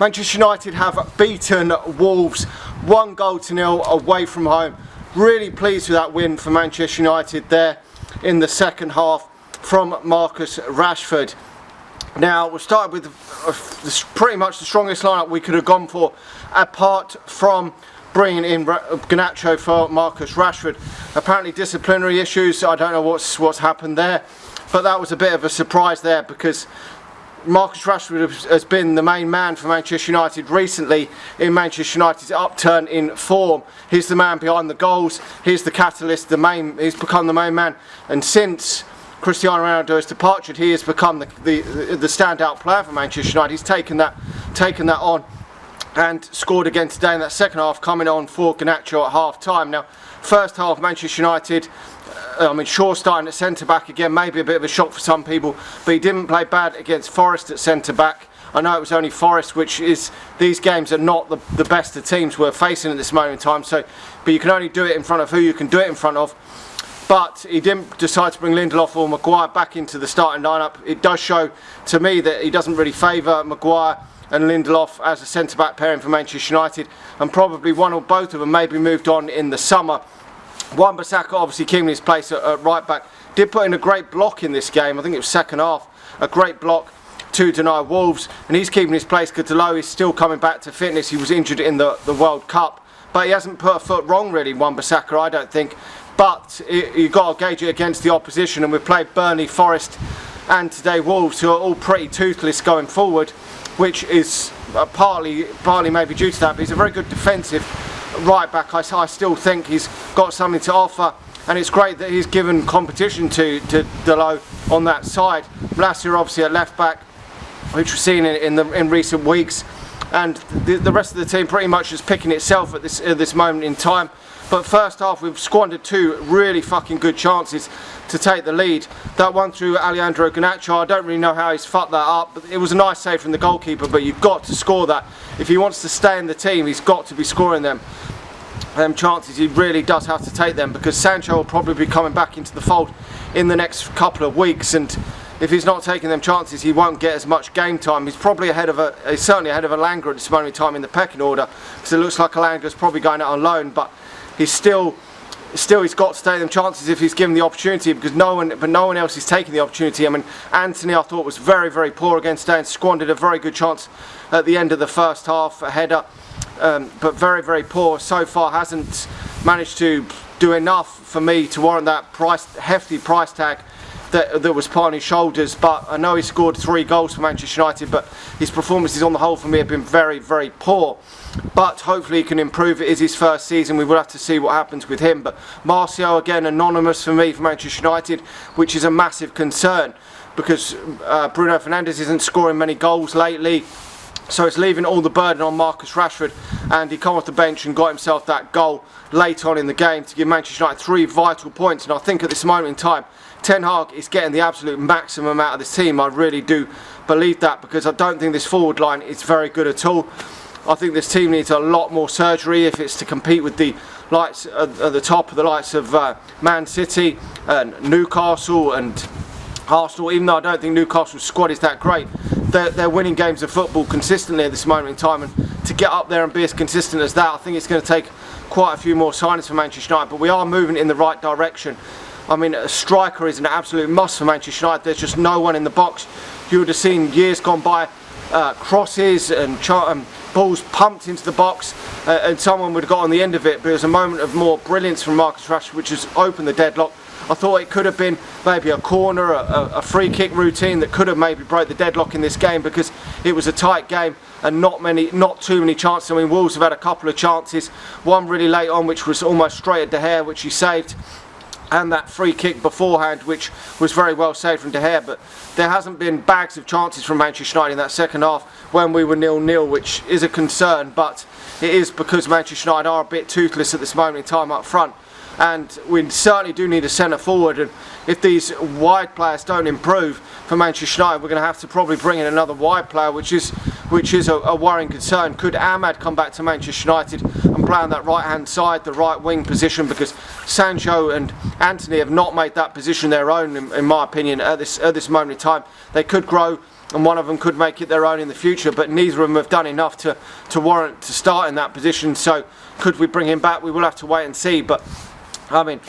Manchester United have beaten Wolves 1-0 away from home. Really pleased with that win for Manchester United there in the second half from Marcus Rashford. Now, we'll start with pretty much the strongest lineup we could have gone for, apart from bringing in Garnacho for Marcus Rashford. Apparently disciplinary issues, I don't know what's happened there, but that was a bit of a surprise there, because Marcus Rashford has been the main man for Manchester United recently in Manchester United's upturn in form. He's the man behind the goals, he's the catalyst, he's become the main man, and since Cristiano Ronaldo's departure, he has become the standout player for Manchester United. He's taken that on and scored again today in that second half, coming on for Garnacho at half time. Now, first half, Manchester United, Shaw starting at centre back again, maybe a bit of a shock for some people, but he didn't play bad against Forest at centre back. I know it was only Forest, which is, these games are not the best of teams we're facing at this moment in time, but you can only do it in front of who you can do it in front of. But he didn't decide to bring Lindelof or Maguire back into the starting lineup. It does show to me that he doesn't really favour Maguire and Lindelof as a centre-back pairing for Manchester United, and probably one or both of them may be moved on in the summer. Wan-Bissaka obviously keeping his place at right back. Did put in a great block in this game, I think it was second half, a great block to deny Wolves, and he's keeping his place. Kadalo is still coming back to fitness. He was injured in the World Cup, but he hasn't put a foot wrong really, Wan-Bissaka, I don't think. But you've got to gauge it against the opposition, and we've played Burnley, Forest and today Wolves, who are all pretty toothless going forward, which is partly maybe due to that, but he's a very good defensive right back. I still think he's got something to offer, and it's great that he's given competition to Dalot on that side. Blasir obviously at left back, which we've seen in recent weeks, and the rest of the team pretty much is picking itself at this moment in time. But first half, we've squandered two really fucking good chances to take the lead. That one through Alejandro Garnacho, I don't really know how he's fucked that up, but it was a nice save from the goalkeeper, but you've got to score that. If he wants to stay in the team, he's got to be scoring them chances. He really does have to take them, because Sancho will probably be coming back into the fold in the next couple of weeks, and if he's not taking them chances, he won't get as much game time. He's probably he's certainly ahead of Elanga at this moment in time in the pecking order, because it looks like Elanga's probably going out on loan, but he's still he's got to take them chances if he's given the opportunity, because no one else is taking the opportunity. I mean, Anthony, I thought, was very, very poor again today and squandered a very good chance at the end of the first half, a header, but very, very poor so far. Hasn't managed to do enough for me to warrant that hefty price tag that was put on his shoulders. But I know he scored 3 goals for Manchester United, but his performances on the whole for me have been very, very poor. But hopefully he can improve. It is his first season, we will have to see what happens with him. But Martial again anonymous for me for Manchester United, which is a massive concern, because Bruno Fernandes isn't scoring many goals lately, so it's leaving all the burden on Marcus Rashford, and he came off the bench and got himself that goal late on in the game to give Manchester United 3 vital points. And I think at this moment in time, Ten Hag is getting the absolute maximum out of this team. I really do believe that, because I don't think this forward line is very good at all. I think this team needs a lot more surgery if it's to compete with the likes at the top of the likes of Man City and Newcastle and Arsenal. Even though I don't think Newcastle's squad is that great, they're winning games of football consistently at this moment in time, and to get up there and be as consistent as that, I think it's going to take quite a few more signings for Manchester United. But we are moving in the right direction. I mean, a striker is an absolute must for Manchester United. There's just no one in the box. You would have seen years gone by crosses and balls pumped into the box, and someone would have got on the end of it, but it was a moment of more brilliance from Marcus Rashford, which has opened the deadlock. I thought it could have been maybe a corner, a free kick routine that could have maybe broke the deadlock in this game, because it was a tight game and not too many chances. I mean, Wolves have had a couple of chances, one really late on which was almost straight at De Gea, which he saved, and that free kick beforehand, which was very well saved from De Gea. But there hasn't been bags of chances from Manchester United in that second half when we were 0-0, which is a concern. But it is because Manchester United are a bit toothless at this moment in time up front, and we certainly do need a centre forward. And if these wide players don't improve for Manchester United, we're going to have to probably bring in another wide player, which is a worrying concern. Could Ahmad come back to Manchester United and play on that right hand side, the right wing position, because Sancho and Anthony have not made that position their own, in my opinion, at this moment in time. They could grow and one of them could make it their own in the future, but neither of them have done enough to warrant to start in that position. So could we bring him back? We will have to wait and see. But I mean,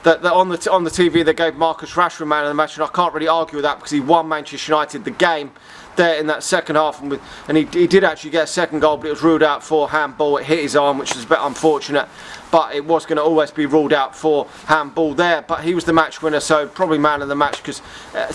on the TV they gave Marcus Rashford man of the match, and I can't really argue with that because he won Manchester United the game there in that second half, and he did actually get a second goal, but it was ruled out for handball. It hit his arm, which was a bit unfortunate, but it was going to always be ruled out for handball there. But he was the match winner, so probably man of the match, because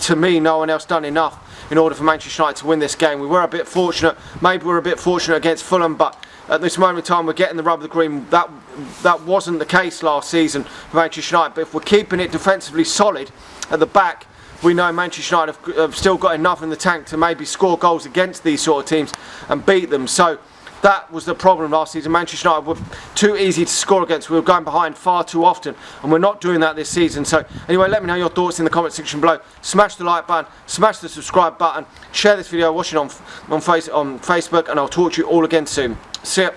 to me no one else done enough in order for Manchester United to win this game. We were a bit fortunate, maybe we're a bit fortunate against Fulham, but at this moment in time we're getting the rub of the green. That wasn't the case last season for Manchester United, but if we're keeping it defensively solid at the back, we know Manchester United have still got enough in the tank to maybe score goals against these sort of teams and beat them. So that was the problem last season. Manchester United were too easy to score against. We were going behind far too often, and we're not doing that this season. So anyway, let me know your thoughts in the comment section below. Smash the like button, smash the subscribe button, share this video, watch it on Facebook, and I'll talk to you all again soon. See ya.